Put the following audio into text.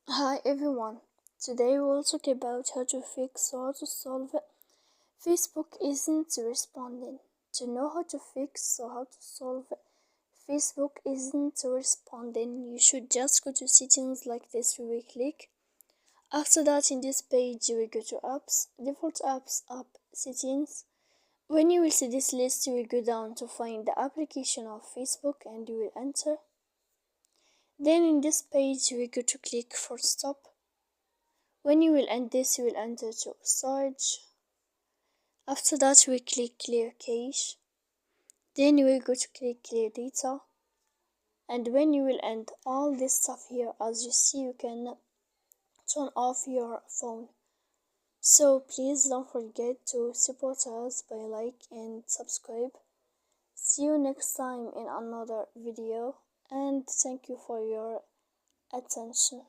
Hi everyone. Today we'll talk about how to fix or how to solve it. Facebook isn't responding. To know how to fix or how to solve it, Facebook isn't responding, you should just go to settings like this. We will click. After that, in this page, you will go to apps, default apps, app settings. When you will see this list, you will go down to find the application of Facebook and you will enter. Then in this page, you will go to click for stop. When you will end this, you will enter to storage. After that, we click clear cache. Then you will go to click clear data. And when you will end all this stuff here, as you see, you can turn off your phone. So please don't forget to support us by like and subscribe. See you next time in another video, and thank you for your attention.